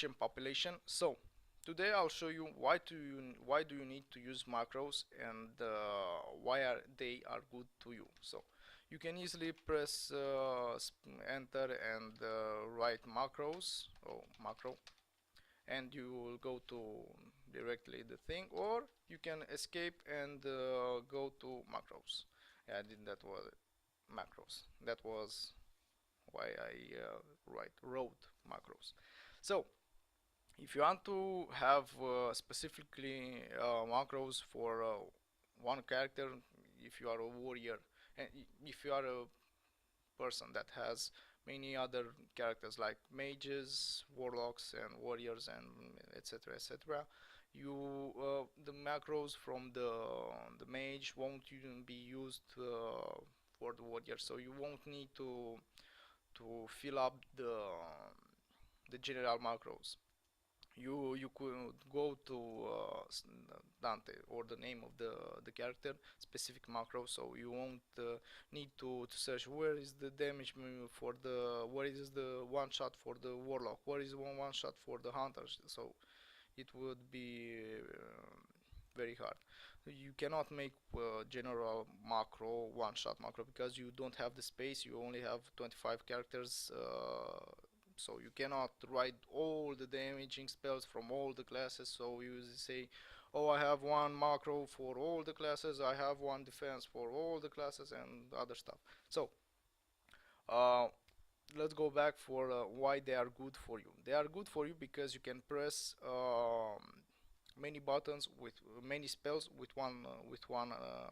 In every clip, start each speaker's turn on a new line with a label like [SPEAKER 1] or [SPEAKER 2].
[SPEAKER 1] efficient population. So today I'll show you why do you need to use macros and why are good to you. So you can easily press enter and write macros or macro, and you will go to directly the thing, or you can escape and go to macros. Yeah, I did that was macros. That was why I wrote macros. So if you want to have specifically macros for one character, if you are a warrior, and if you are a person that has many other characters like mages, warlocks, and warriors, and etc., etc., you the macros from the mage won't even be used for the warrior, so you won't need to fill up the general macros. You could go to Dante or the name of the character specific macro, so you won't need to search where is the damage for the, where is the one shot for the warlock, where is one shot for the hunters. So it would be very hard. You cannot make general macro one shot macro because you don't have the space. You only have 25 characters, so you cannot write all the damaging spells from all the classes. So you say, oh, I have one macro for all the classes, I have one defense for all the classes, and other stuff. So uh, let's go back for why they are good for you. They are good for you because you can press many buttons with many spells with one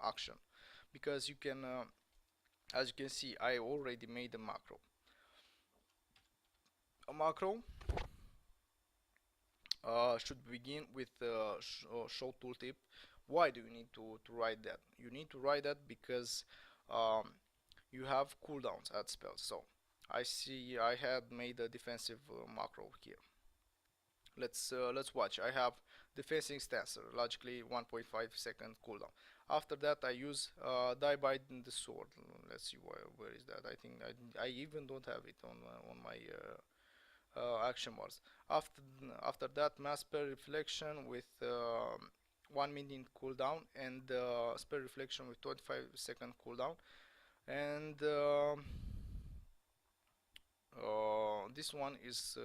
[SPEAKER 1] action, because you can as you can see, I already made a macro should begin with show tooltip. Why do you need to write that? You need to write that because um, you have cooldowns at spells. So I see I had made a defensive macro here. Let's watch. I have defending stance, logically 1.5 second cooldown. After that I use die by the sword. Let's see where is that. I think I even don't have it on my action bars. After that, mass spell reflection with 1 minute cooldown, and spell reflection with 25-second cooldown, and this one is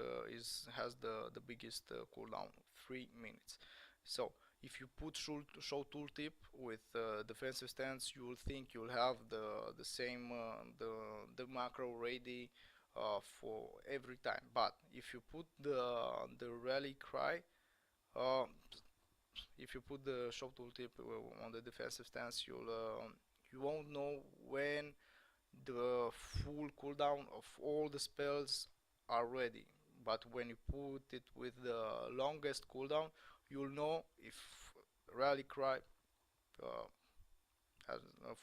[SPEAKER 1] has the biggest cooldown, 3 minutes. So if you put show tooltip with defensive stance, you will think you'll have the same the macro ready for every time. But if you put the rally cry, uh, if you put the show tooltip on the defensive stance, you won't know when the full cooldown of all the spells are ready. But when you put it with the longest cooldown, you'll know if rally cry uh,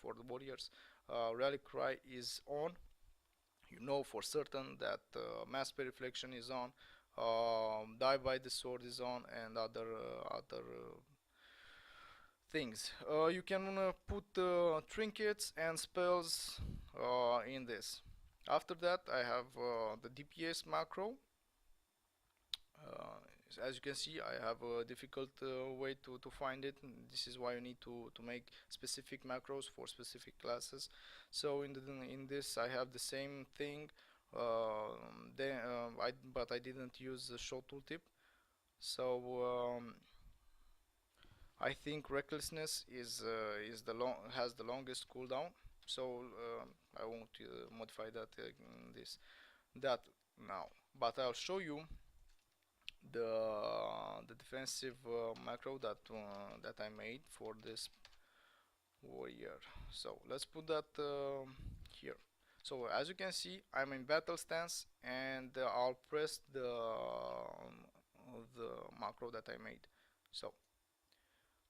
[SPEAKER 1] for the warriors, rally cry is on. You know for certain that mass spell reflection is on, die by the sword is on, and other things. You can put trinkets and spells in this. After that I have the DPS macro. As you can see, I have a difficult way to find it. This is why you need to make specific macros for specific classes. So in this I have the same thing. But I didn't use the show tooltip. So I think recklessness is has the longest cooldown. So I won't modify that in that now. But I'll show you the defensive macro that I made for this warrior. So let's put that here. So as you can see, I'm in battle stance, and I'll press the macro that I made. So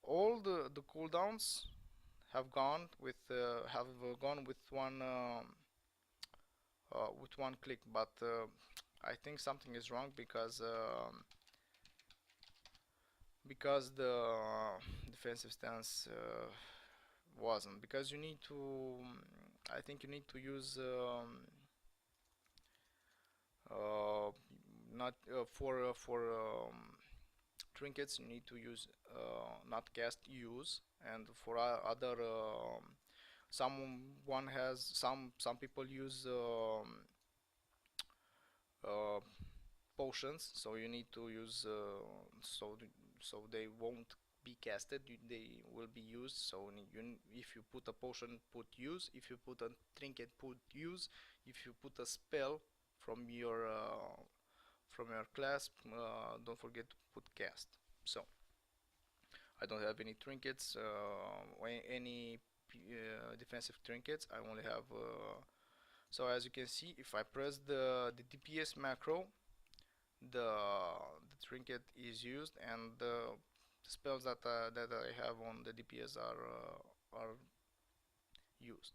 [SPEAKER 1] all the cooldowns have gone with with one click, but I think something is wrong because the defensive stance wasn't, because you need to I think you need to use not for trinkets you need to use not cast, use. And for other someone has some people use uh, potions, so you need to use so they won't be casted, they will be used. So if you put a potion, put use. If you put a trinket, put use. If you put a spell from your class, don't forget to put cast. So I don't have any trinkets, any defensive trinkets. I only have so as you can see, if I press the DPS macro, the trinket is used, and the spells that I have on the DPS are used.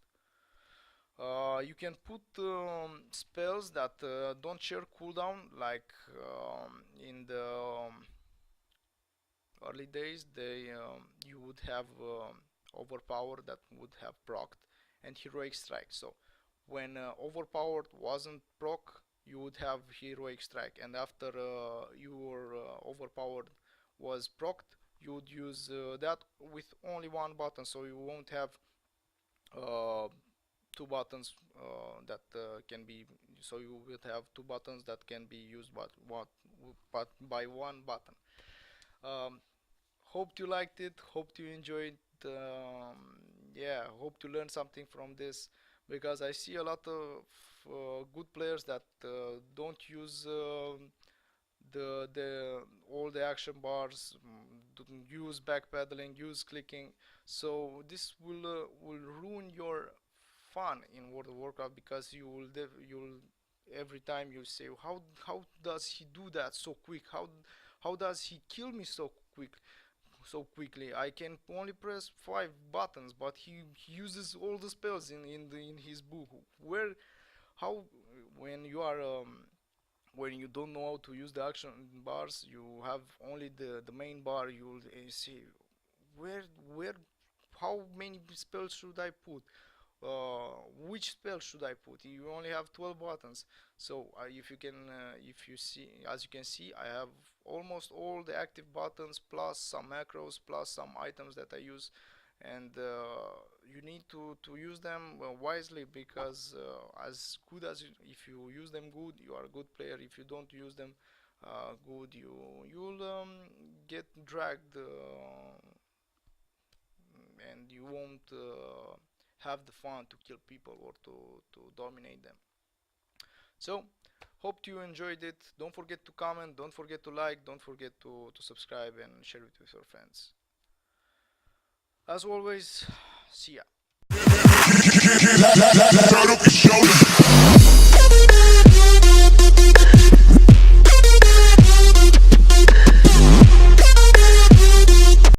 [SPEAKER 1] You can put spells that don't share cooldown, like in the early days you would have overpower that would have procced, and heroic strike. So when overpowered wasn't proc, you would have heroic strike, and after your overpowered was procced, you would use that with only one button. So you won't have uh, two buttons that can be, so you will have two buttons that can be used but by one button. Hope you liked it, hope you enjoyed. Yeah, hope to learn something from this, because I see a lot of good players that don't use the all the action bars, don't use backpedaling, use clicking. So this will ruin your fun in World of Warcraft, because you'll every time you say, how does he do that so quick, how does he kill me so quickly? I can only press 5 buttons, but he uses all the spells in his book. Where how when you are when you don't know how to use the action bars, you have only the main bar. You'll see where where how many spells should I put, which spell should I put? You only have 12 buttons. So if you can if you see, as you can see, I have almost all the active buttons, plus some macros, plus some items that I use. And you need to use them wisely, because as good as if you use them good, you are a good player. If you don't use them good, you'll get dragged, and you won't have the fun to kill people or to dominate them. So hope you enjoyed it. Don't forget to comment, don't forget to like, don't forget to subscribe and share it with your friends. As always, see ya.